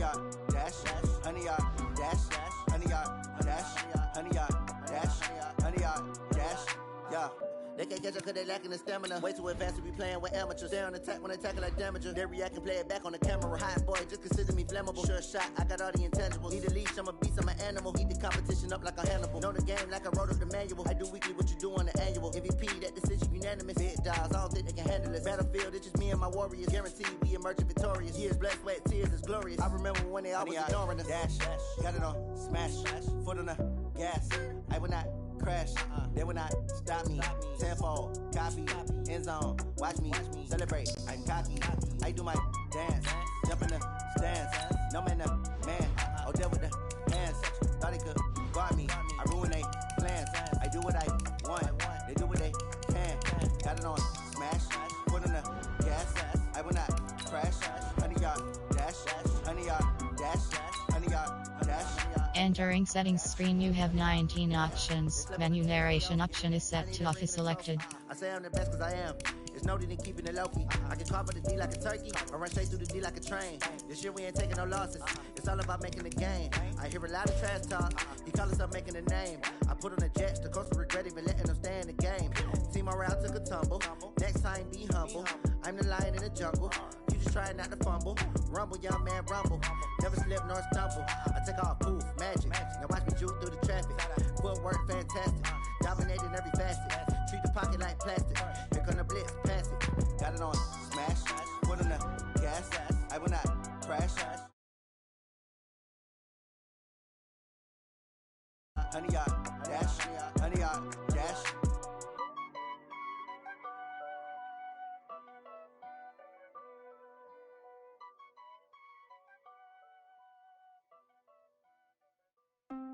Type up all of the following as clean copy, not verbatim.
yard, dash, 100 yard, dash, 100 yard, dash, 100 yard, dash, 100 yard, dash, yeah. They can't catch up cause they lacking the stamina. Way too advanced to be playing with amateurs. Stay on attack when they tackle like damager. They react and play it back on the camera. Hot boy, just consider me flammable. Sure shot, I got all the intangibles. Need a leash, I'm a beast, I'm an animal. Heat the competition up like a Hannibal. Know the game like I wrote up the manual. I do weekly what you do on the annual. MVP, that decision unanimous. Big dials, I don't think they can handle it. Battlefield, it's just me and my warriors. Guaranteed we emerging victorious. Years, blood, sweat, tears is glorious. I remember when they always ignoring us. Dash, got it on, smash, foot on the gas. I will not crash, they will not stop me. Tenfold, copy, end zone, watch me celebrate. I'm cocky, I do my dance, jump in the stands. No man, the man, oh deal with the hands. Thought he could guard me, I ruin they plans. I do what I want, they do what they can. Got it on smash, put on the gas. I will not crash, 100 yard dash, 100 yard dash, 100 yard dash. Entering settings screen, you have 19 options. Menu narration option is set to office selected. I say I'm the best cause I am. It's no need in keeping it low-key. I can carve up the D like a turkey, or run straight through the D like a train. This year we ain't taking no losses. It's all about making the game. I hear a lot of trash talk. He call us up making a name. I put on the jets, the coach will regret even letting them stay in the game. Team around took a tumble. Next time be humble. I'm the lion in the jungle. You just try not to fumble. Rumble, young man, rumble. Never slip nor stumble. I take off, poof, magic. Now watch me juke through the traffic. Footwork fantastic. Dominating every facet. Treat the pocket like plastic. Here come the blitz, pass it. Got it on smash. Put on the gas. I will not crash. 100 yard dash. 100 yard dash.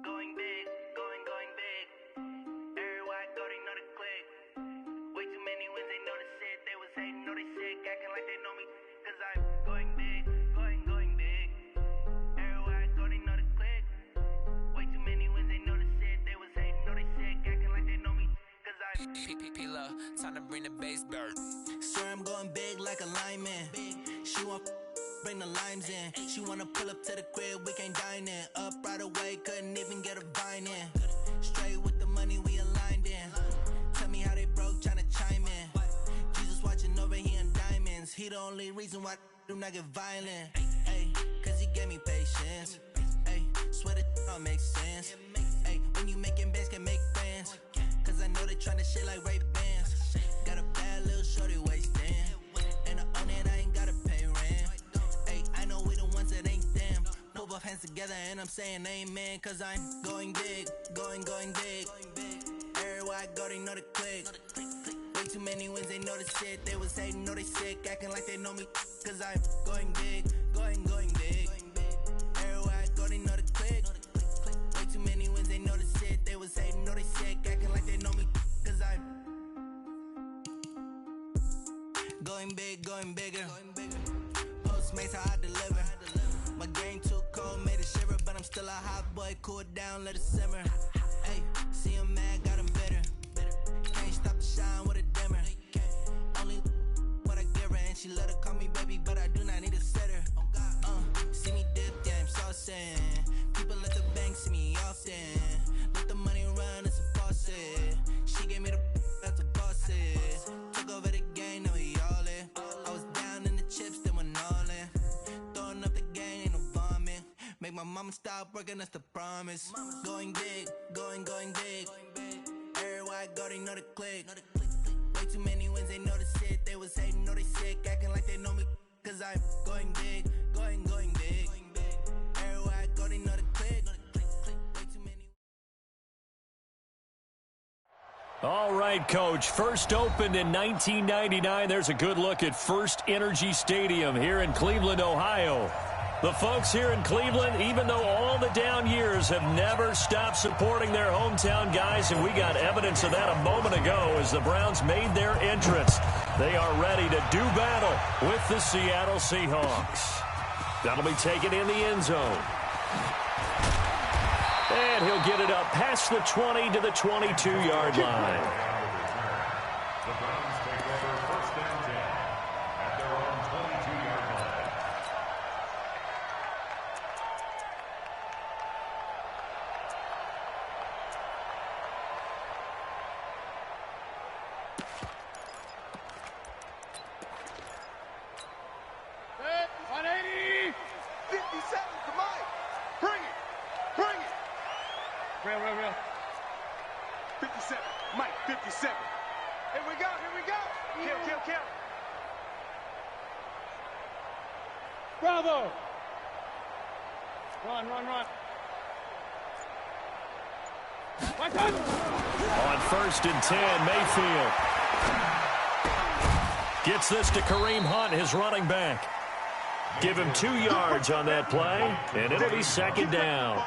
Going big, going big. Everywhere I go, they know the click. Way too many wins, they know the shit. They was hating, know they sick, acting like they know me. Cause I'm going big, going big. Everywhere I go, they know the click. Way too many wins, they know the shit. They was hating, know they sick, acting like they know me. Cause I'm P-P-P-Lo, time to bring the bass bird. Swear I'm going big like a lineman. She want bring the limes in. She wanna pull up to the crib, we can't dine in. Up right away, couldn't even get a vine in. Straight with the money, we aligned in. Tell me how they broke, tryna chime in. Jesus watching over here in diamonds. He the only reason why I do not get violent. Ay, cause he gave me patience. Ay, swear that all makes sense. Ay, when you making bands, can make friends. Cause I know they tryna shit like Ray-Bans. Got a bad little shorty wasting. And I own it, I ain't gotta pay rent. Ay, I know we the ones that ain't them. Put both hands together and I'm saying amen. Cause I'm going big, going big. Everywhere I go, they know the click. Way too many wins, they know the shit. They was hating, know they sick, acting like they know me. Cause I'm going big, going big. Everywhere I go, they know the click. Way too many wins, they know the shit. They was hating, know they sick, acting like they know me. Cause I'm going big, going bigger. Postmates how I deliver. My game too cold, made it shiver, but I'm still a hot boy. Cool it down, let it simmer. Hey, see him mad, got him bitter. Can't stop the shine with a dimmer. Only what I give her, and she let her call me baby, but I do not need a sitter. See me dip, yeah, I'm saucing. People let the bank see me often. Let the money run, it's a faucet. She gave me the that's a faucet. Took over the game, now we all in. I was down in the chips, then went all in. Throwing up the game, ain't no bombing. Make my mama stop working, that's the promise. Going big, going big. Everywhere I go, they know the click. Way too many wins, they know the shit. They was hating, know they sick, acting like they know me. Cause I'm going big, going big. Everywhere I go, they know the click. Way too many. All right, Coach. First opened in 1999. There's a good look at First Energy Stadium here in Cleveland, Ohio. The folks here in Cleveland, even though all the down years, have never stopped supporting their hometown guys, and we got evidence of that a moment ago as the Browns made their entrance. They are ready to do battle with the Seattle Seahawks. That'll be taken in the end zone. And he'll get it up past the 20 to the 22-yard line. The Browns take over first and 10 at their own 22-yard line. 7. Here we go, here we go. Kill, kill, kill. Bravo. Run, run, run. On 1st and 10, Mayfield gets this to Kareem Hunt, his running back. Give him 2 yards on that play, and it'll be 2nd down.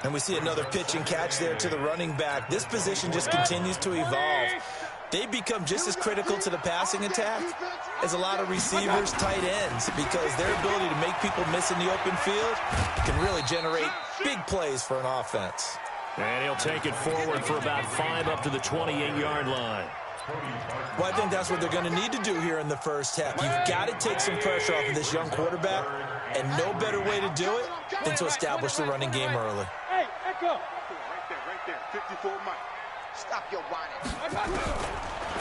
And we see another pitch and catch there to the running back. This position just continues to evolve. They become just as critical to the passing attack as a lot of receivers, tight ends, because their ability to make people miss in the open field can really generate big plays for an offense. And he'll take it forward for about 5 up to the 28-yard line. Well, I think that's what they're going to need to do here in the first half. You've got to take some pressure off of this young quarterback, and no better way to do it than to establish the running game early. Hey, Echo. Right there, 54 Mike. Stop your whining.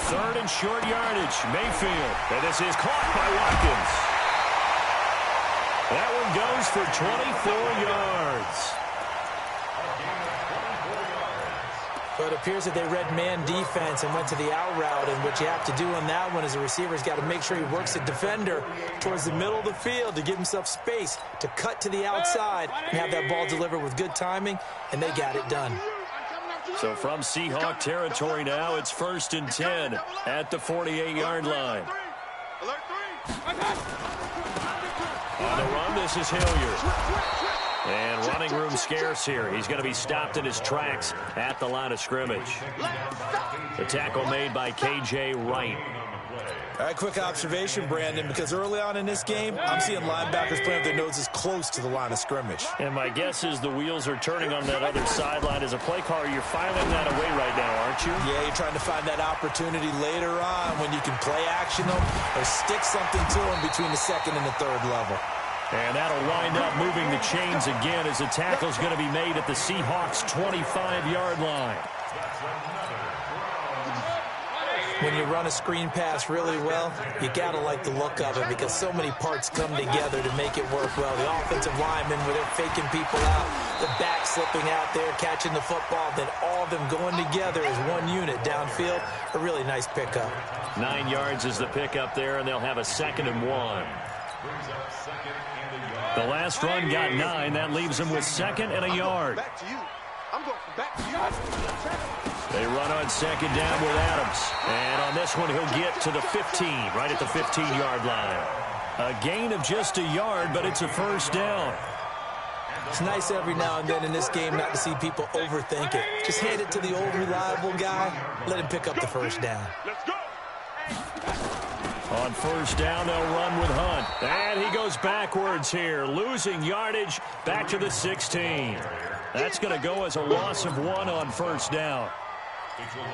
3rd and short yardage, Mayfield. And this is caught by Watkins. That one goes for 24 yards. So it appears that they read man defense and went to the out route, and what you have to do on that one is the receiver's got to make sure he works the defender towards the middle of the field to give himself space to cut to the outside and have that ball delivered with good timing, and they got it done. So from Seahawk territory now, it's 1st and 10 at the 48-yard line. On the run, this is Hilliard. And running room scarce here. He's going to be stopped in his tracks at the line of scrimmage. The tackle made by K.J. Wright. All right, quick observation, Brandon, because early on in this game, I'm seeing linebackers playing with their noses close to the line of scrimmage. And my guess is the wheels are turning on that other sideline. As a play caller, you're filing that away right now, aren't you? Yeah, you're trying to find that opportunity later on when you can play action them or stick something to them between the 2nd and the 3rd level. And that'll wind up moving the chains again as the tackle's going to be made at the Seahawks' 25-yard line. When you run a screen pass really well, you got to like the look of it because so many parts come together to make it work well. The offensive linemen, where they're faking people out, the back slipping out there, catching the football, then all of them going together as one unit downfield. A really nice pickup. 9 yards is the pickup there, and they'll have a 2nd and 1. The last run got 9. That leaves them with 2nd and a yard. Back to you. I'm going back to you. They run on 2nd down with Adams. And on this one, he'll get to the 15, right at the 15-yard line. A gain of just a yard, but it's a 1st down. It's nice every now and then in this game not to see people overthink it. Just hand it to the old reliable guy. Let him pick up the 1st down. Let's go. On 1st down, they'll run with Hunt. And he goes backwards here, losing yardage back to the 16. That's going to go as a loss of 1 on 1st down.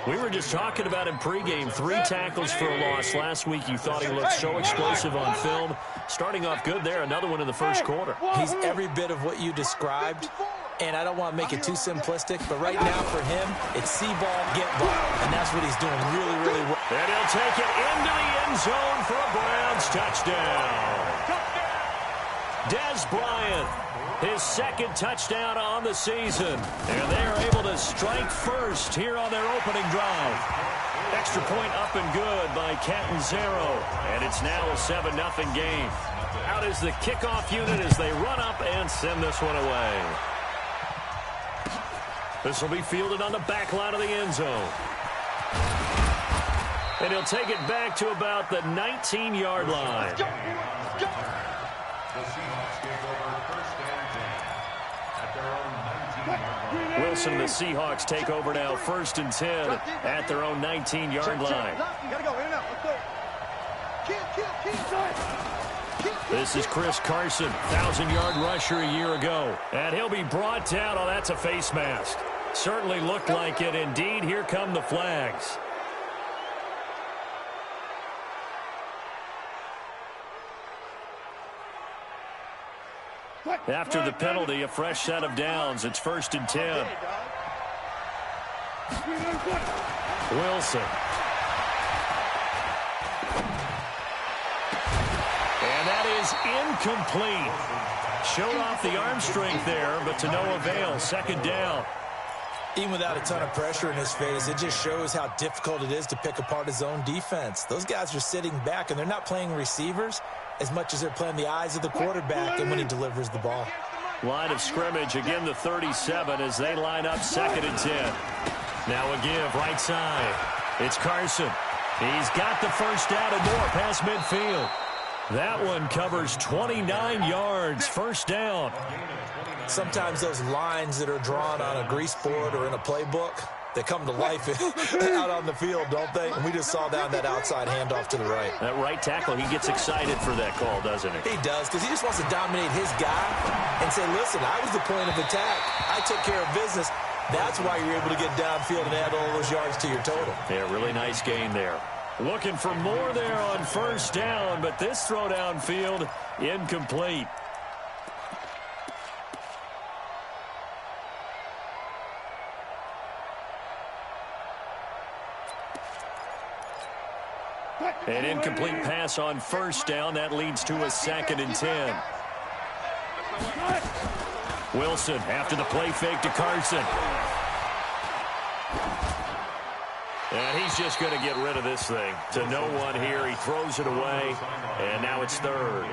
We were just talking about him pregame. 3 tackles for a loss. Last week you thought he looked so explosive on film. Starting off good there, another one in the 1st quarter. He's every bit of what you described. And I don't want to make it too simplistic, but right now for him, it's see ball, get ball. And that's what he's doing really, really well. And he'll take it into the end zone for a Browns touchdown. Dez Bryant, his 2nd touchdown on the season. And they are able to strike first here on their opening drive. Extra point up and good by Catanzaro. And it's now a 7-0 game. Out is the kickoff unit as they run up and send this one away. This will be fielded on the back line of the end zone. And he'll take it back to about the 19-yard line. The Seahawks take over 1st and 10 at their own 19-yard line. Wilson, the Seahawks take over now 1st and 10 at their own 19-yard line. Gotta go, in and out. This is Chris Carson, 1,000-yard rusher a year ago. And he'll be brought down. Oh, that's a face mask. Certainly looked like it. Indeed, here come the flags. After the penalty, a fresh set of downs. It's 1st and 10. Wilson. And that is incomplete. Showed off the arm strength there, but to no avail. 2nd down. Even without a ton of pressure in his face, it just shows how difficult it is to pick apart his own defense. Those guys are sitting back, and they're not playing receivers as much as they're playing the eyes of the quarterback and when he delivers the ball. Line of scrimmage, again the 37 as they line up 2nd and 10. Now a give, right side. It's Carson. He's got the first down and more past midfield. That one covers 29 yards, first down. Sometimes those lines that are drawn on a grease board or in a playbook, they come to life out on the field, don't they? And we just saw that outside handoff to the right. That right tackle, he gets excited for that call, doesn't he? He does, because he just wants to dominate his guy and say, listen, I was the point of attack. I took care of business. That's why you're able to get downfield and add all those yards to your total. Yeah, really nice gain there. Looking for more there on first down, but this throw downfield incomplete. An incomplete pass on first down. That leads to a 2nd and 10. Wilson after the play fake to Carson. And he's just going to get rid of this thing. To no one here. He throws it away. And now it's 3rd.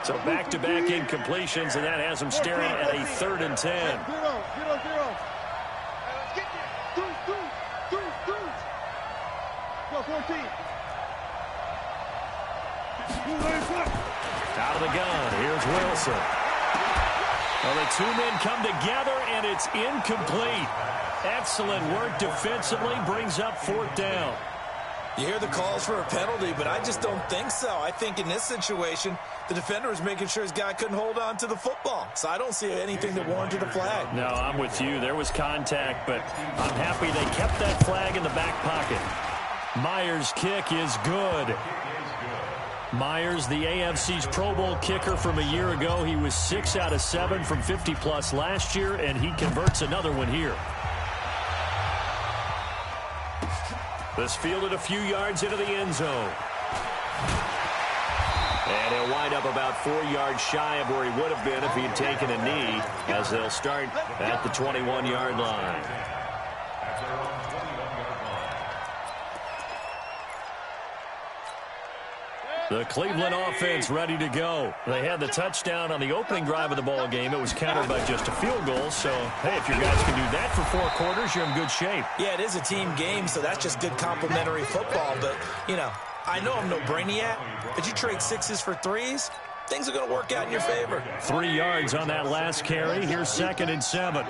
So back-to-back incompletions, and that has him staring at a 3rd and 10. Out of the gun, here's Wilson. Well, the two men come together, and it's incomplete. Excellent work defensively, brings up 4th down. You hear the calls for a penalty, but I just don't think so. I think in this situation, the defender was making sure his guy couldn't hold on to the football. So I don't see anything that warranted a flag. No, I'm with you. There was contact, but I'm happy they kept that flag in the back pocket. Myers' kick is good. Myers, the AFC's Pro Bowl kicker from a year ago. He was 6 out of 7 from 50-plus last year, and he converts another one here. This fielded a few yards into the end zone. And he'll wind up about 4 yards shy of where he would have been if he had taken a knee, as they'll start at the 21-yard line. The Cleveland offense ready to go. They had the touchdown on the opening drive of the ball game. It was countered by just a field goal. So, hey, if your guys can do that for 4 quarters, you're in good shape. Yeah, it is a team game, so that's just good complimentary football. But, you know, I know I'm no brainiac, but you trade 6s for 3s, things are going to work out in your favor. 3 yards on that last carry. Here's 2nd and 7.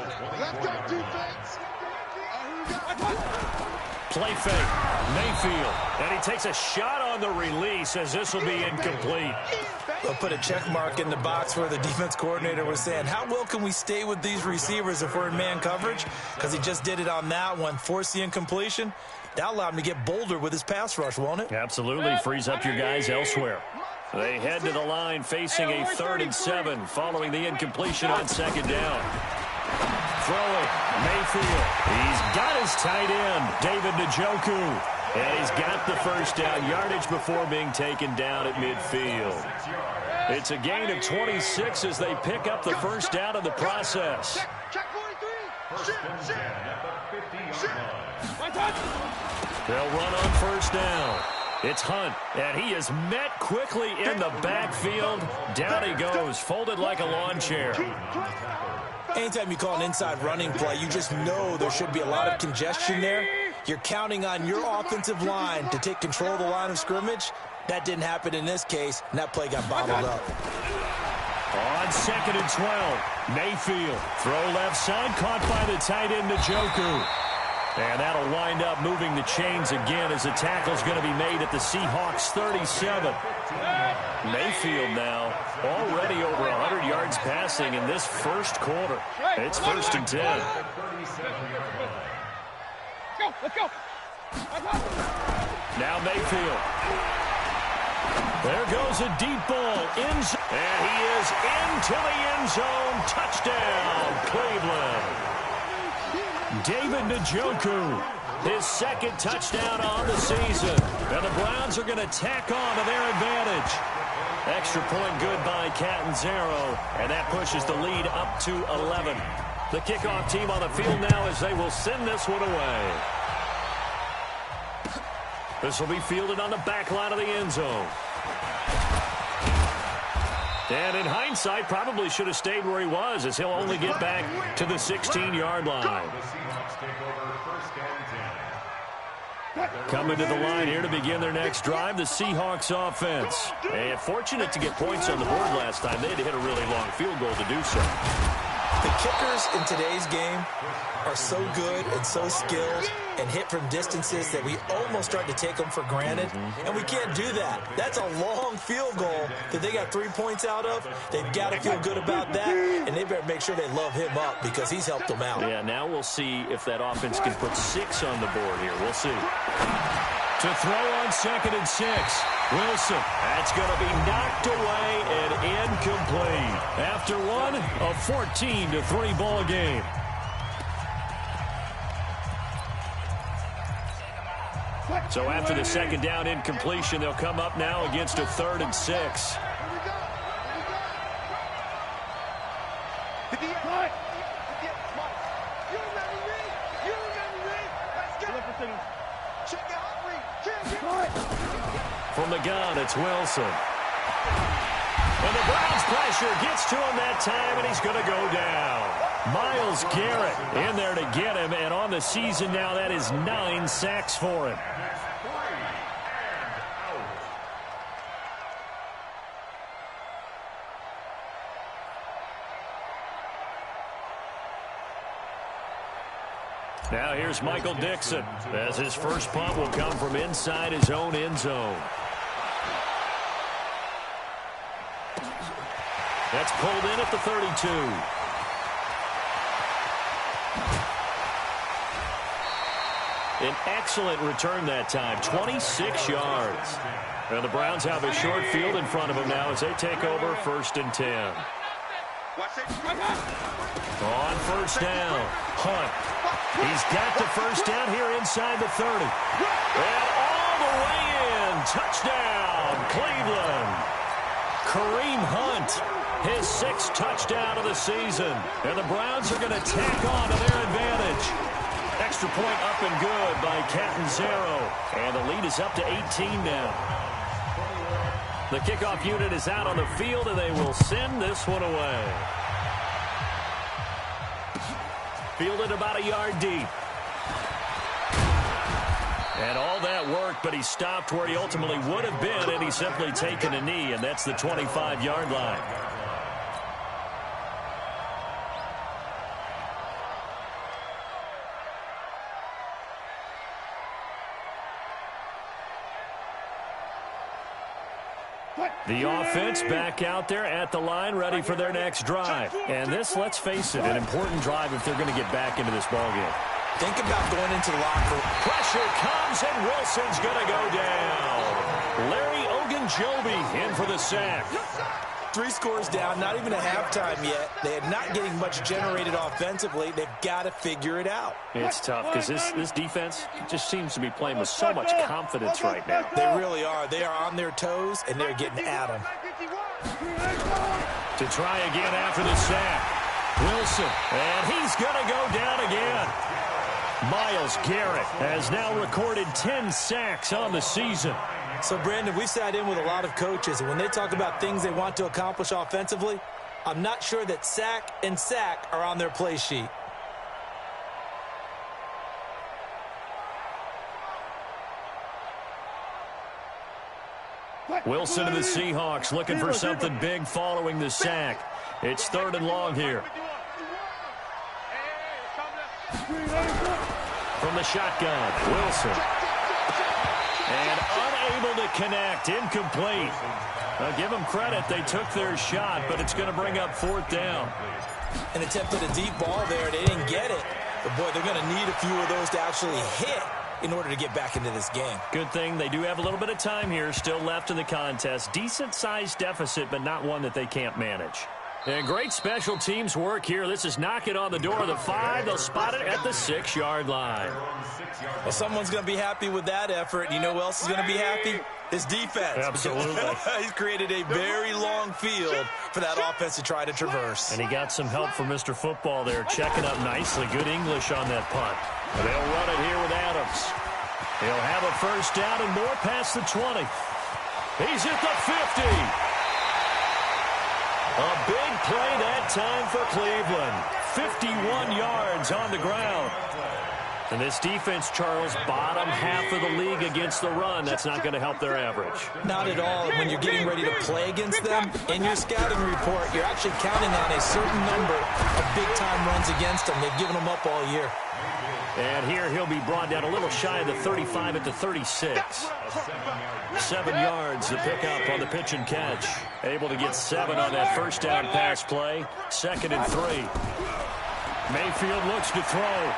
Play fake. Mayfield. And he takes a shot on the release as this will be incomplete. They'll put a check mark in the box where the defense coordinator was saying, how well can we stay with these receivers if we're in man coverage? Because he just did it on that one, forced the incompletion. That'll allow him to get bolder with his pass rush, won't it? Absolutely. Frees up your guys elsewhere. They head to the line facing a 3rd and 7 following the incompletion on 2nd down. Throwing, Mayfield. He's got his tight end, David Njoku. And he's got the first down yardage before being taken down at midfield. It's a gain of 26 as they pick up the first down in the process. They'll run on first down. It's Hunt, and he is met quickly in the backfield. Down he goes, folded like a lawn chair. Anytime you call an inside running play, you just know there should be a lot of congestion there. You're counting on your offensive line to take control of the line of scrimmage. That didn't happen in this case, and that play got bottled up. On 2nd and 12, Mayfield. Throw left side, caught by the tight end, Njoku. And that'll wind up moving the chains again as the tackle's going to be made at the Seahawks 37. Mayfield now already over 100 yards passing in this first quarter. It's 1st and 10. Let's go. Now Mayfield. There goes a deep ball. And he is into the end zone. Touchdown, Cleveland. David Njoku, his 2nd touchdown on the season. And the Browns are going to tack on to their advantage. Extra point good by Catanzaro, and that pushes the lead up to 11. The kickoff team on the field now as they will send this one away. This will be fielded on the back line of the end zone. And in hindsight, probably should have stayed where he was, as he'll only get back to the 16-yard line. Coming to the line here to begin their next drive, the Seahawks offense. And fortunate to get points on the board last time. They had to hit a really long field goal to do so. The kickers in today's game are so good and so skilled and hit from distances that we almost start to take them for granted. And we can't do that. That's a long field goal that they got 3 points out of. They've got to feel good about that, and they better make sure they love him up because he's helped them out. Yeah, now we'll see if that offense can put 6 on the board here. We'll see. To throw on 2nd and 6. Wilson. That's going to be knocked away and incomplete. After one, a 14-3 ball game. So after the 2nd down incompletion, they'll come up now against a 3rd and 6. From the gun, it's Wilson. And the Browns pressure gets to him that time, and he's going to go down. Myles Garrett in there to get him, and on the season now, that is 9 sacks for him. Now here's Michael Dixon, as his first punt will come from inside his own end zone. That's pulled in at the 32. An excellent return that time, 26 yards. And the Browns have a short field in front of them now as they take over 1st and 10. On 1st down, Hunt. He's got the 1st down here inside the 30. And all the way in. Touchdown, Cleveland. Kareem Hunt, his 6th touchdown of the season. And the Browns are going to tack on to their advantage. Extra point up and good by Catanzaro. And the lead is up to 18 now. The kickoff unit is out on the field, and they will send this one away. Fielded about a yard deep. And all that worked, but he stopped where he ultimately would have been, and he's simply taken a knee, and that's the 25-yard line. The offense back out there at the line, ready for their next drive. And this, let's face it, an important drive if they're going to get back into this ballgame. Think about going into the locker room. Pressure comes, and Wilson's going to go down. Larry Ogunjobi in for the sack. 3 scores down, not even a halftime yet. They are not getting much generated offensively. They've got to figure it out. It's tough because this defense just seems to be playing with so much confidence right now. They really are. They are on their toes, and they're getting at them. To try again after the sack. Wilson, and he's going to go down again. Myles Garrett has now recorded 10 sacks on the season. So, Brandon, we've sat in with a lot of coaches, and when they talk about things they want to accomplish offensively, I'm not sure that sack and sack are on their play sheet. Wilson and the Seahawks looking for something big following the sack. It's 3rd and long here. From the shotgun, Wilson. And unable to connect, incomplete. Now give them credit, they took their shot, but it's going to bring up 4th down. An attempt at a deep ball there, they didn't get it. But, boy, they're going to need a few of those to actually hit in order to get back into this game. Good thing they do have a little bit of time here still left in the contest. Decent-sized deficit, but not one that they can't manage. And great special teams work here. This is knocking on the door of the 5. They'll spot it at the 6-yard line. Well, someone's going to be happy with that effort. You know who else is going to be happy? His defense. Absolutely. He's created a very long field for that offense to try to traverse. And he got some help from Mr. Football there, checking up nicely. Good English on that punt. And they'll run it here with Adams. He'll have a first down and more past the 20. He's at the 50. A big play that time for Cleveland. 51 yards on the ground. And this defense, Charles, bottom half of the league against the run. That's not going to help their average. Not at all. When you're getting ready to play against them, in your scouting report, you're actually counting on a certain number of big-time runs against them. They've given them up all year. And here he'll be brought down a little shy of the 35 at the 36. 7 yards to pick up on the pitch and catch. Able to get 7 on that first down pass play. 2nd and 3. Mayfield looks to throw.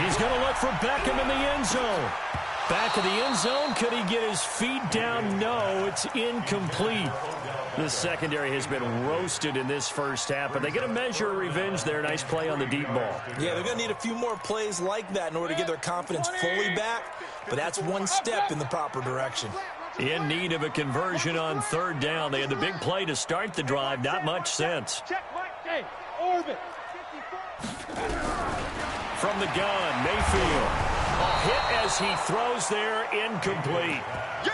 He's going to look for Beckham in the end zone. Back of the end zone. Could he get his feet down? No, it's incomplete. The secondary has been roasted in this first half, but they get a measure of revenge there. Nice play on the deep ball. Yeah, they're going to need a few more plays like that in order to get their confidence fully back, but that's one step in the proper direction. In need of a conversion on 3rd down. They had the big play to start the drive. Not much sense. Orbit. From the gun, Mayfield. A hit as he throws there, incomplete.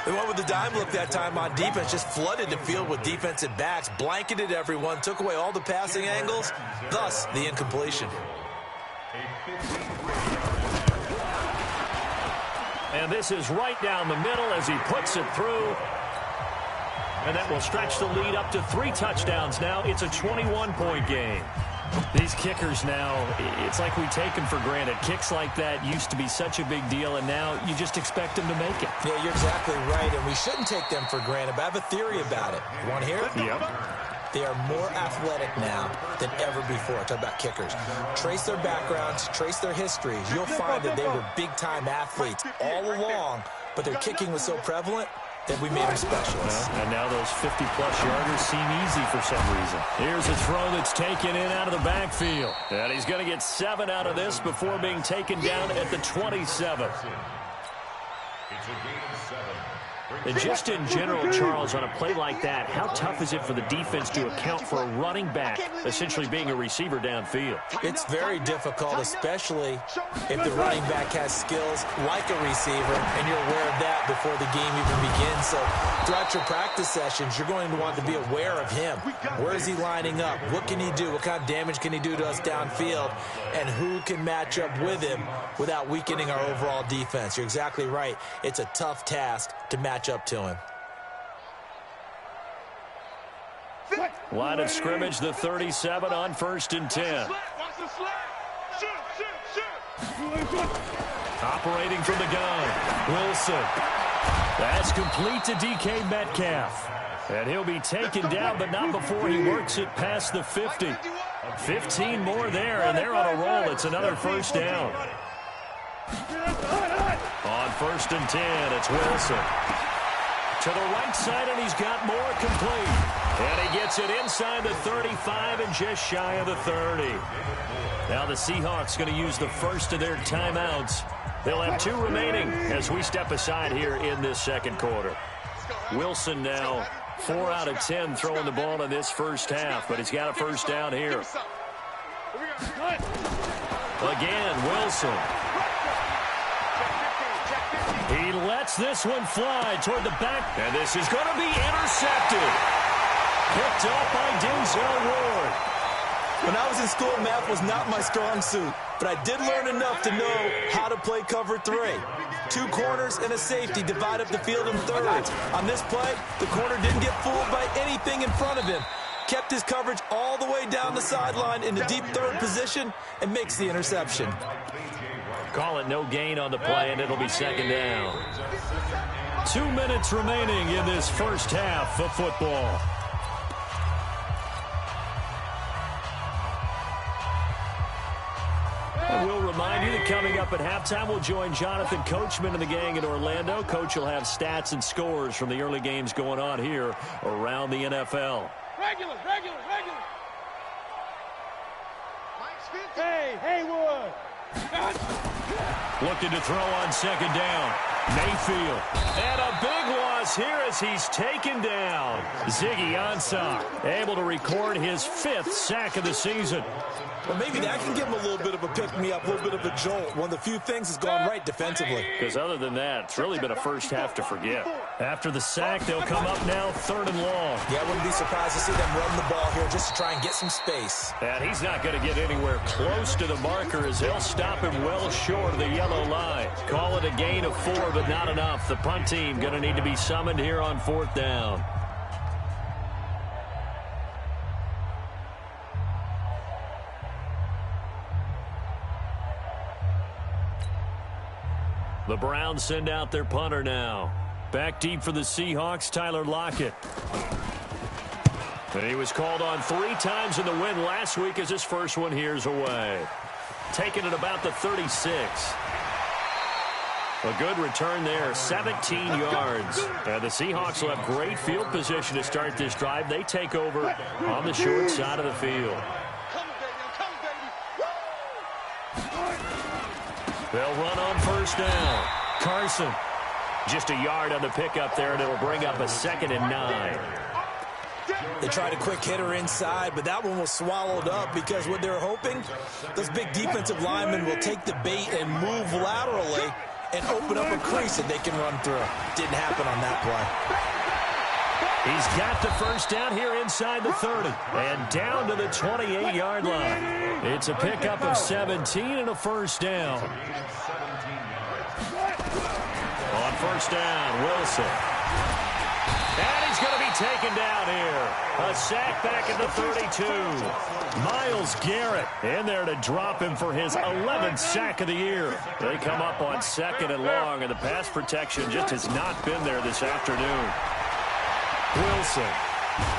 They went with the dime look that time on defense, just flooded the field with defensive backs, blanketed everyone, took away all the passing angles, thus the incompletion. And this is right down the middle as he puts it through. And that will stretch the lead up to 3 touchdowns now. It's a 21-point game. These kickers now, it's like we take them for granted. Kicks like that used to be such a big deal, and now you just expect them to make it. Yeah, you're exactly right, and we shouldn't take them for granted, but I have a theory about it. You want to hear it? Yep. They are more athletic now than ever before. Talk about kickers. Trace their backgrounds, trace their histories. You'll find that they were big-time athletes all along, but their kicking was so prevalent that we made them specialists. Well, and now those 50-plus yarders seem easy for some reason. Here's a throw that's taken in out of the backfield. And he's going to get 7 out of this before being taken down at the 27. It's a gain of 7. And just in general, Charles, on a play like that, how tough is it for the defense to account for a running back essentially being a receiver downfield? It's very difficult, especially if the running back has skills like a receiver, and you're aware of that before the game even begins. So throughout your practice sessions, you're going to want to be aware of him. Where is he lining up? What can he do? What kind of damage can he do to us downfield? And who can match up with him without weakening our overall defense? You're exactly right. It's a tough task to match up to him. Line of scrimmage, the 37 on 1st and 10. Operating from the gun, Wilson. That's complete to DK Metcalf. And he'll be taken down, but not before he works it past the 50. 15 more there, and they're on a roll. It's another first down. On 1st and 10, it's Wilson. To the right side, and he's got more complete. And he gets it inside the 35 and just shy of the 30. Now the Seahawks going to use the first of their timeouts. They'll have 2 remaining as we step aside here in this second quarter. Wilson now 4 out of 10 throwing the ball in this first half, but he's got a first down here. Again, Wilson. He lets this one fly toward the back, and this is going to be intercepted. Picked up by Denzel Ward. When I was in school, math was not my strong suit, but I did learn enough to know how to play cover 3. 2 corners and a safety divide up the field in thirds. On this play, the corner didn't get fooled by anything in front of him. Kept his coverage all the way down the sideline in the deep 3rd position and makes the interception. Call it no gain on the play, and it'll be 2nd down. 2 minutes remaining in this first half of football. And we'll remind you that coming up at halftime, we'll join Jonathan Coachman and the gang in Orlando. Coach will have stats and scores from the early games going on here around the NFL. Regular. Hey, Haywood. Looking to throw on second down. Mayfield. And a big loss here as he's taken down. Ziggy Ansah able to record his 5th sack of the season. Well, maybe that can give him a little bit of a pick-me-up, a little bit of a jolt. One of the few things has gone right defensively. Because other than that, it's really been a first half to forget. After the sack, they'll come up now 3rd and long. Yeah, I wouldn't be surprised to see them run the ball here just to try and get some space. And he's not going to get anywhere close to the marker as they'll stop him well short of the yellow line. Call it a gain of 4, but not enough. The punt team going to need to be summoned here on 4th down. The Browns send out their punter now. Back deep for the Seahawks, Tyler Lockett. And he was called on 3 times in the win last week as his first one here's away. Taking it about the 36. A good return there, 17 yards. And the Seahawks will have great field position to start this drive. They take over on the short side of the field. They'll run on 1st down. Carson, just a yard on the pickup there, and it'll bring up a 2nd and 9. They tried a quick hitter inside, but that one was swallowed up because what they're hoping, those big defensive linemen will take the bait and move laterally and open up a crease that they can run through. Didn't happen on that play. He's got the 1st down here inside the 30 and down to the 28-yard line. It's a pickup of 17 and a 1st down. On 1st down, Wilson. And he's going to be taken down here. A sack back at the 32. Myles Garrett in there to drop him for his 11th sack of the year. They come up on 2nd and long, and the pass protection just has not been there this afternoon. Wilson.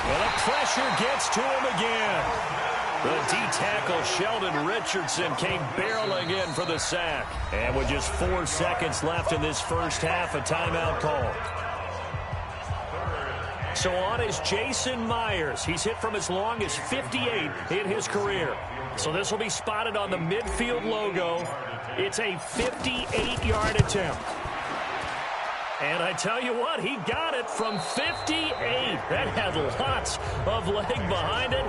Well, the pressure gets to him again. The D-tackle Sheldon Richardson came barreling in for the sack. And with just 4 seconds left in this first half, a timeout call. So on is Jason Myers. He's hit from as long as 58 in his career. So this will be spotted on the midfield logo. It's a 58-yard attempt. And I tell you what, he got it from 58. That had lots of leg behind it.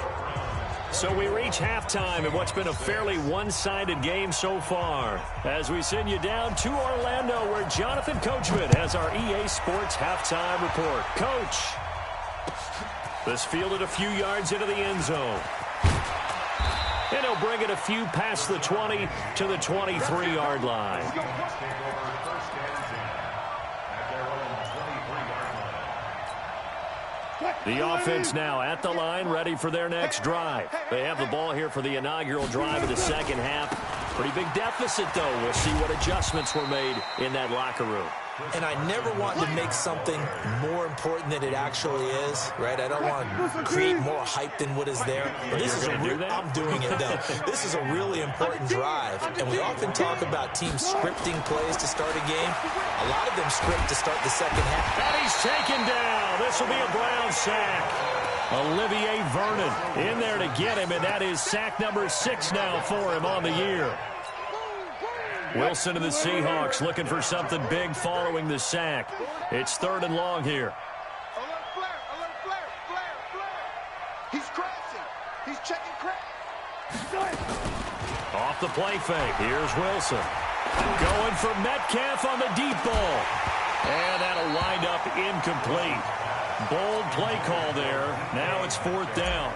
So we reach halftime in what's been a fairly one-sided game so far. As we send you down to Orlando, where Jonathan Coachman has our EA Sports halftime report. Coach. This fielded a few yards into the end zone. And he'll bring it a few past the 20 to the 23-yard line. The offense now at the line, ready for their next drive. They have the ball here for the inaugural drive of the second half. Pretty big deficit, though. We'll see what adjustments were made in that locker room. And I never want to make something more important than it actually is, right? I don't want to create more hype than what is there. But this is I'm doing it, though. This is a really important drive. And we often talk about teams scripting plays to start a game. A lot of them script to start the second half. And he's taken down. This will be a Brown sack. Olivier Vernon in there to get him, and that is sack number 6 now for him on the year. Wilson and the Seahawks looking for something big following the sack. It's 3rd and long here. Alert flare. He's crashing. He's checking crash. Off the play fake. Here's Wilson. Going for Metcalf on the deep ball. And that'll wind up incomplete. Bold play call there. Now it's 4th down.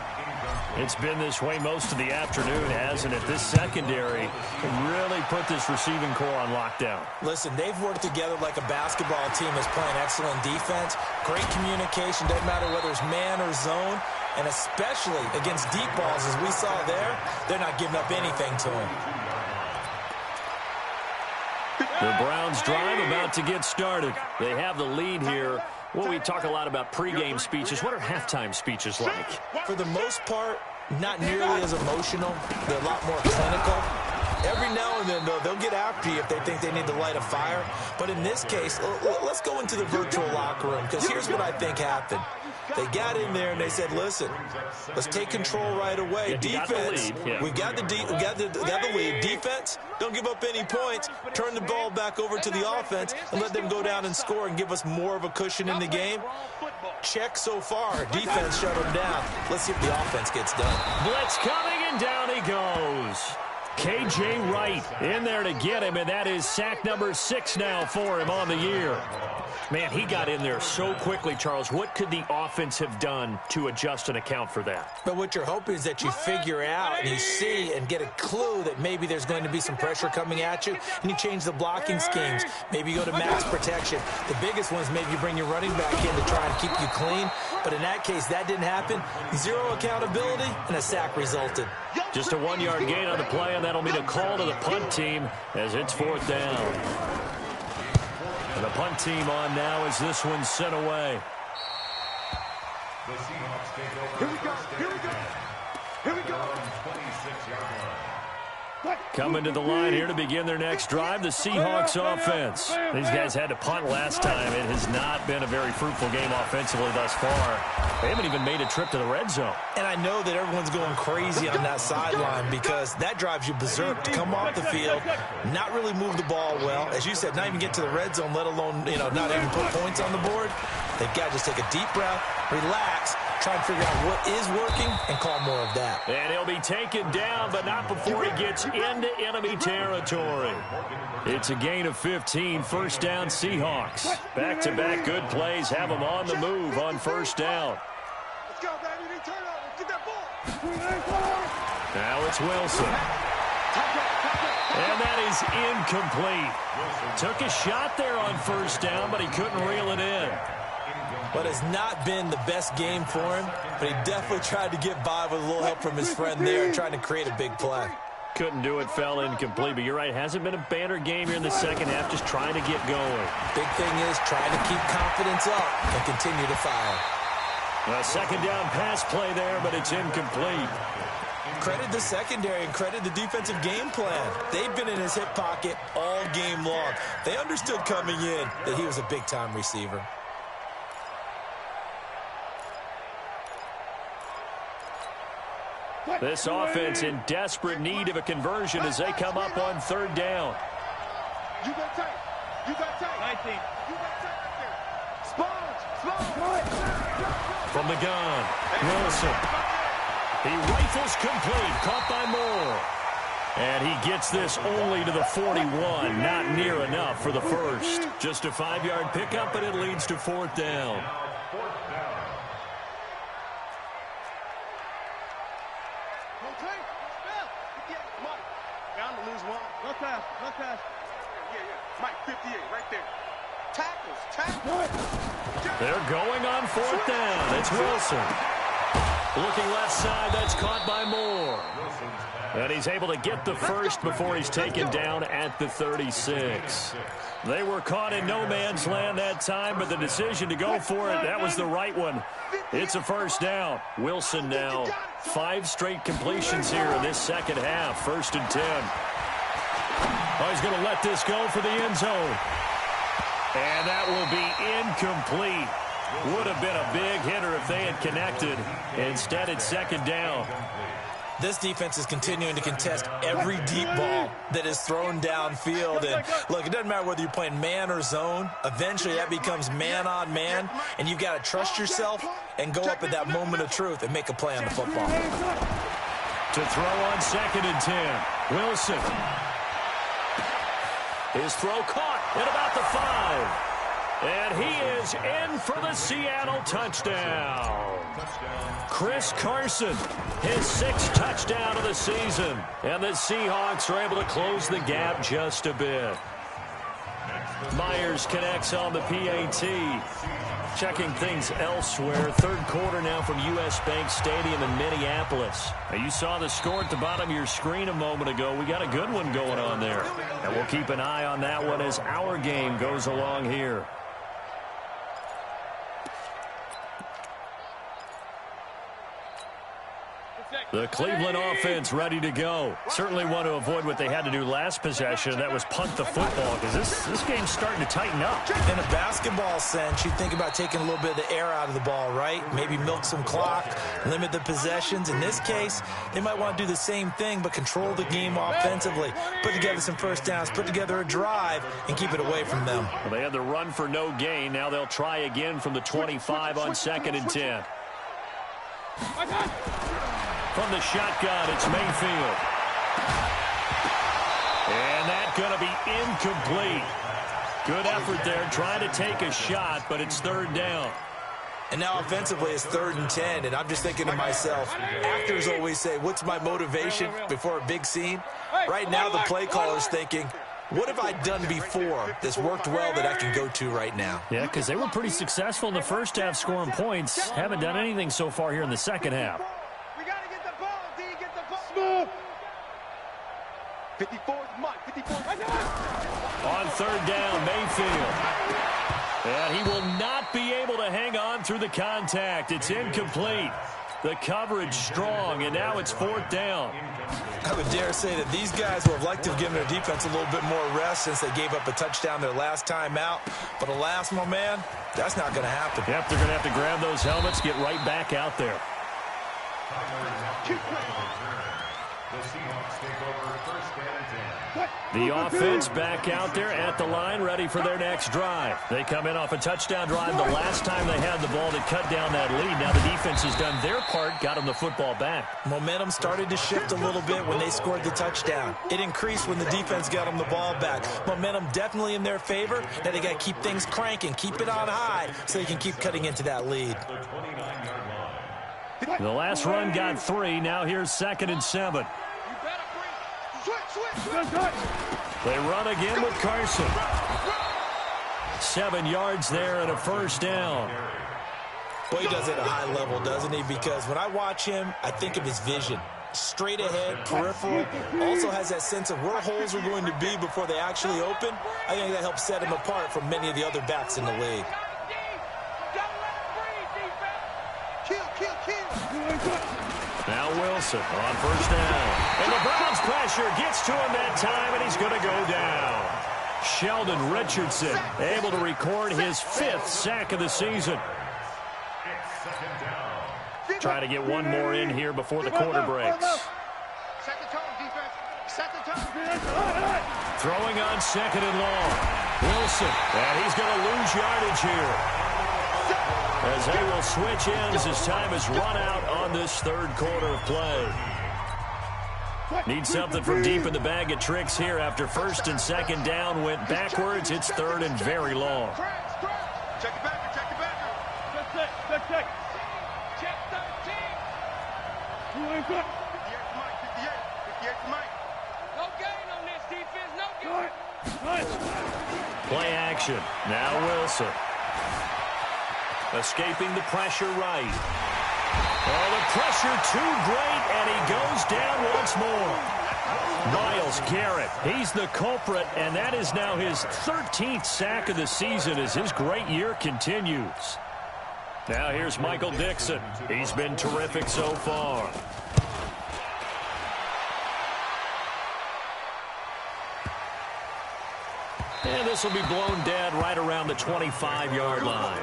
It's been this way most of the afternoon, hasn't it? This secondary can really put this receiving core on lockdown. Listen, they've worked together like a basketball team that's playing excellent defense. Great communication, doesn't matter whether it's man or zone. And especially against deep balls, as we saw there, they're not giving up anything to him. The Browns drive about to get started. They have the lead here. Well, we talk a lot about pregame speeches. What are halftime speeches like? For the most part, not nearly as emotional. They're a lot more clinical. Every now and then, though, they'll get after you if they think they need to light a fire. But in this case, let's go into the virtual locker room, because here's what I think happened. They got in there and they said, listen, let's take control right away. Defense, we got the lead. Defense, don't give up any points. Turn the ball back over to the offense and let them go down and score and give us more of a cushion in the game. Check so far. Defense shut them down. Let's see if the offense gets done. Blitz coming, and down he goes. K.J. Wright in there to get him, and that is sack number 6 now for him on the year. Man, he got in there so quickly, Charles. What could the offense have done to adjust and account for that? But what you're hoping is that you figure out and you see and get a clue that maybe there's going to be some pressure coming at you, and you change the blocking schemes. Maybe you go to max protection. The biggest one is maybe you bring your running back in to try and keep you clean. But in that case, that didn't happen. 0 accountability, and a sack resulted. Just a 1-yard gain on the play, and that'll mean a call to the punt team as it's 4th down. And the punt team on now as this one's sent away. The Seahawks take over. Here we go. Here we go. Here we go. 26-yard line. Coming to the line here to begin their next drive, the Seahawks offense. These guys had to punt last time. It has not been a very fruitful game offensively thus far. They haven't even made a trip to the red zone. And I know that everyone's going crazy on that sideline because that drives you berserk to come off the field, not really move the ball well. As you said, not even get to the red zone, let alone, not even put points on the board. They've got to just take a deep breath, relax, try and figure out what is working and call more of that. And he'll be taken down, but not before he gets into enemy territory. It's a gain of 15, 1st down Seahawks. Back-to-back good plays have them on the move on 1st down. Let's go, baby. Turn over. Get that ball. Now it's Wilson. And that is incomplete. Took a shot there on 1st down, but he couldn't reel it in. But it's not been the best game for him, but he definitely tried to get by with a little help from his friend there and trying to create a big play. Couldn't do it, fell incomplete, but you're right, hasn't been a banner game here in the second half, just trying to get going. Big thing is trying to keep confidence up and continue to fire. A 2nd down pass play there, but it's incomplete. Credit the secondary and credit the defensive game plan. They've been in his hip pocket all game long. They understood coming in that he was a big-time receiver. This offense in desperate need of a conversion as they come up on 3rd down. You got tight. You got tight. 19. You got tight right there. Sponge. From the gun, Wilson. He rifles complete, caught by Moore. And he gets this only to the 41, not near enough for the first. Just a 5-yard pickup, and it leads to 4th down. They're going on 4th down. It's Wilson. Looking left side, that's caught by Moore. And he's able to get the first before he's taken down at the 36. They were caught in no man's land that time, but the decision to go for it, that was the right one. It's a 1st down. Wilson now 5 straight completions here in this second half. 1st and 10. Oh, he's going to let this go for the end zone. And that will be incomplete. Would have been a big hitter if they had connected. Instead, it's 2nd down. This defense is continuing to contest every deep ball that is thrown downfield. And look, it doesn't matter whether you're playing man or zone. Eventually, that becomes man on man. And you've got to trust yourself and go up at that moment of truth and make a play on the football. To throw on 2nd and 10. Wilson. His throw caught at about the 5. And he is in for the Seattle touchdown. Chris Carson, his 6th touchdown of the season. And the Seahawks are able to close the gap just a bit. Myers connects on the PAT. Checking things elsewhere. 3rd quarter now from U.S. Bank Stadium in Minneapolis. Now, you saw the score at the bottom of your screen a moment ago. We got a good one going on there. And we'll keep an eye on that one as our game goes along here. The Cleveland offense ready to go. Certainly want to avoid what they had to do last possession, and that was punt the football, because this game's starting to tighten up. In a basketball sense, you think about taking a little bit of the air out of the ball, right? Maybe milk some clock, limit the possessions. In this case, they might want to do the same thing, but control the game offensively. Put together some first downs, put together a drive, and keep it away from them. Well, they had the run for no gain. Now they'll try again from the 25 on 2nd and 10. From the shotgun, it's Mayfield. And that's going to be incomplete. Good effort there, trying to take a shot, but it's 3rd down. And now offensively it's 3rd and 10, and I'm just thinking to myself, actors always say, what's my motivation before a big scene? Right now the play caller's thinking, what have I done before that's worked well that I can go to right now? Yeah, because they were pretty successful in the first half scoring points. Haven't done anything so far here in the second half. We got to get the ball, D. Get the ball. 54 is Mike. 54. On 3rd down, Mayfield. And he will not be able to hang on through the contact. It's incomplete. The coverage strong, and now it's 4th down. I would dare say that these guys would have liked to have given their defense a little bit more rest since they gave up a touchdown their last time out. But alas, my man, that's not going to happen. Yep, they're going to have to grab those helmets, get right back out there. The Seahawks take over 1st and 10. The offense back out there at the line, ready for their next drive. They come in off a touchdown drive the last time they had the ball to cut down that lead. Now the defense has done their part, got them the football back. Momentum started to shift a little bit when they scored the touchdown. It increased when the defense got them the ball back. Momentum definitely in their favor. Now they got to keep things cranking, keep it on high so they can keep cutting into that lead. The last run got 3. Now here's 2nd and 7. They run again with Carson. 7 yards there and a 1st down. Boy, he does it at a high level, doesn't he? Because when I watch him, I think of his vision. Straight ahead, peripheral. Also has that sense of where holes are going to be before they actually open. I think that helps set him apart from many of the other backs in the league. Now Wilson on 1st down. And the Browns pressure gets to him that time, and he's going to go down. Sheldon Richardson able to record his 5th sack of the season. Try to get one more in here before the quarter breaks. Throwing on 2nd and long. Wilson, and he's going to lose yardage here, as they will switch ends as time has run out on this 3rd quarter of play. Need something from deep in the bag of tricks here after 1st and 2nd down went backwards. It's 3rd and very long. Check it back. Check it back. Check 13. 58 to Mike. No gain on this defense. No gain. Play action. Now Wilson. Escaping the pressure right. Oh, the pressure too great, and he goes down once more. Myles Garrett, he's the culprit, and that is now his 13th sack of the season as his great year continues. Now here's Michael Dixon. He's been terrific so far. And this will be blown dead right around the 25-yard line.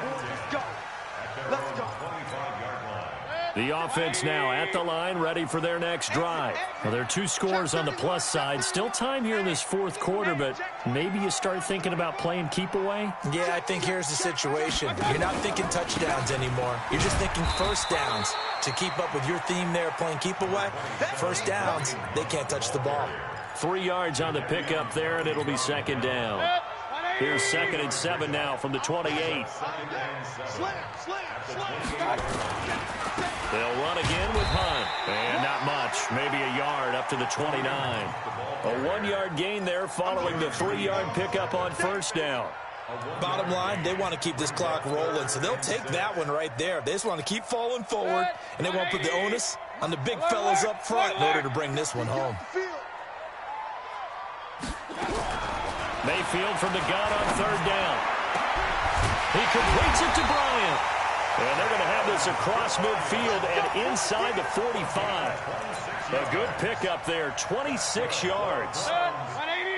The offense now at the line, ready for their next drive. Well, there are 2 scores on the plus side. Still time here in this 4th quarter, but maybe you start thinking about playing keep away? Yeah, I think here's the situation. You're not thinking touchdowns anymore. You're just thinking first downs. To keep up with your theme there, playing keep away, first downs, they can't touch the ball. 3 yards on the pickup there, and it'll be 2nd down. Here's 2nd and 7 now from the 28. They'll run again with Hunt. And not much. Maybe a yard up to the 29. A 1-yard gain there following the 3-yard pickup on 1st down. Bottom line, they want to keep this clock rolling, so they'll take that one right there. They just want to keep falling forward, and they won't put the onus on the big fellas up front in order to bring this one home. Mayfield from the gun on 3rd down. He completes it to Bryant. And they're going to have this across midfield and inside the 45. A good pickup there, 26 yards.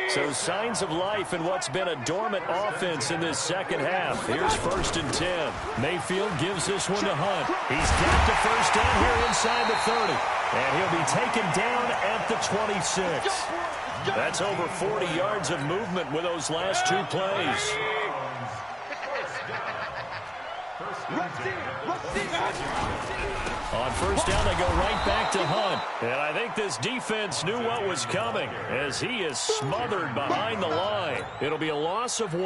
So signs of life in what's been a dormant offense in this second half. Here's 1st and 10. Mayfield gives this one to Hunt. He's got the first down here inside the 30. And he'll be taken down at the 26. That's over 40 yards of movement with those last 2 plays. On 1st down, they go right back to Hunt. And I think this defense knew what was coming as he is smothered behind the line. It'll be a loss of 1,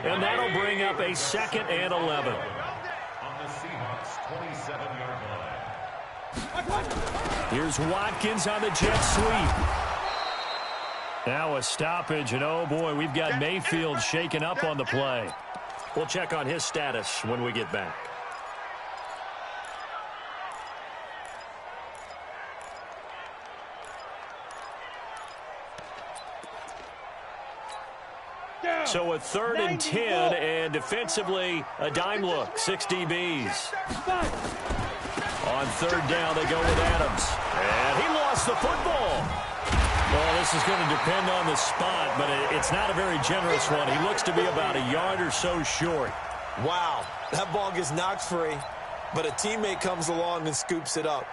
and that'll bring up a 2nd and 11. On the Seahawks 27-yard line. Here's Watkins on the jet sweep. Now a stoppage, and oh boy, we've got Mayfield shaken up on the play. We'll check on his status when we get back. So a 3rd and 10, and defensively, a dime look, 6 DBs. On 3rd down, they go with Adams. And he lost the football. Well, this is going to depend on the spot, but it's not a very generous one. He looks to be about a yard or so short. Wow, that ball gets knocked free, but a teammate comes along and scoops it up.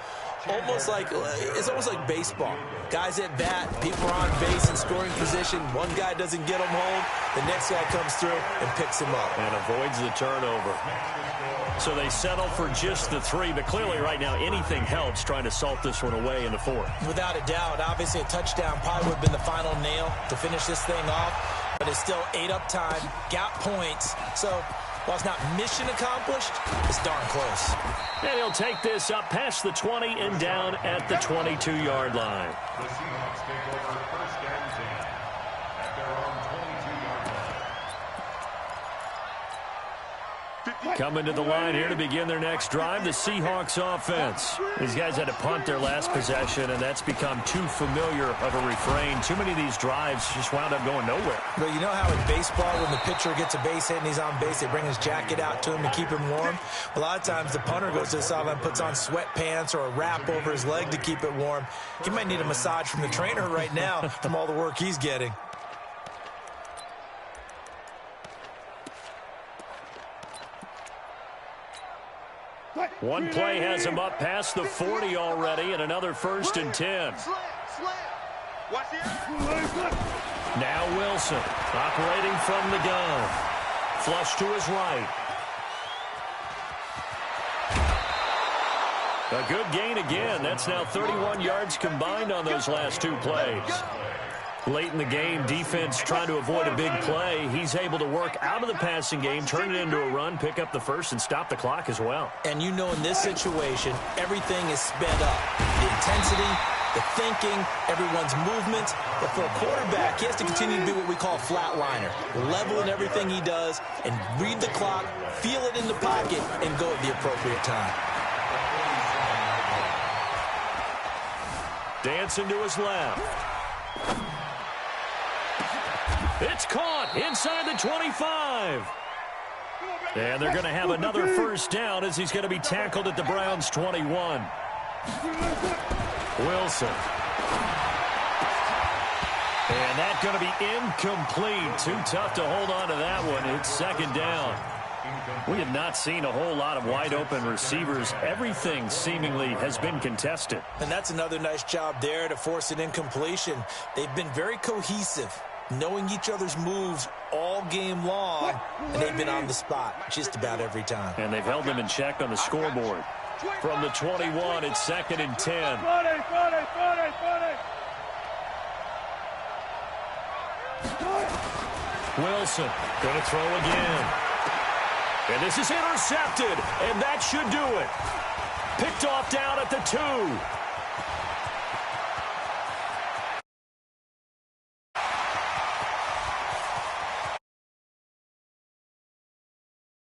It's almost like baseball. Guys at bat, people are on base in scoring position. One guy doesn't get him home. The next guy comes through and picks him up. And avoids the turnover. So they settle for just the 3, but clearly right now anything helps trying to salt this one away in the 4th. Without a doubt, obviously a touchdown probably would have been the final nail to finish this thing off, but it's still 8 up time, got points. So while it's not mission accomplished, it's darn close. And he'll take this up past the 20 and down at the 22-yard line. The Seahawks take over 1st and 10 at their own 22-yard line. Coming to the line here to begin their next drive, the Seahawks offense. These guys had to punt their last possession, and that's become too familiar of a refrain. Too many of these drives just wound up going nowhere. But you know how in baseball, when the pitcher gets a base hit and he's on base, they bring his jacket out to him to keep him warm? A lot of times the punter goes to the sideline, puts on sweatpants or a wrap over his leg to keep it warm. He might need a massage from the trainer right now from all the work he's getting. One play has him up past the 40 already, and another 1st and 10. Now Wilson, operating from the gun. Flush to his right. A good gain again. That's now 31 yards combined on those last 2 plays. Late in the game, defense trying to avoid a big play. He's able to work out of the passing game, turn it into a run, pick up the 1st, and stop the clock as well. And you know in this situation, everything is sped up. The intensity, the thinking, everyone's movement. But for a quarterback, he has to continue to be what we call a flatliner. Level in everything he does and read the clock, feel it in the pocket, and go at the appropriate time. Dancing to his left. It's caught inside the 25. And they're going to have another 1st down as he's going to be tackled at the Browns' 21. Wilson. And that's going to be incomplete. Too tough to hold on to that one. It's 2nd down. We have not seen a whole lot of wide-open receivers. Everything seemingly has been contested. And that's another nice job there to force an incompletion. They've been very cohesive, knowing each other's moves all game long, and they've been on the spot just about every time. And they've held them in check on the scoreboard. From the 21, it's 2nd and 10. Wilson going to throw again. And this is intercepted, and that should do it. Picked off down at the 2.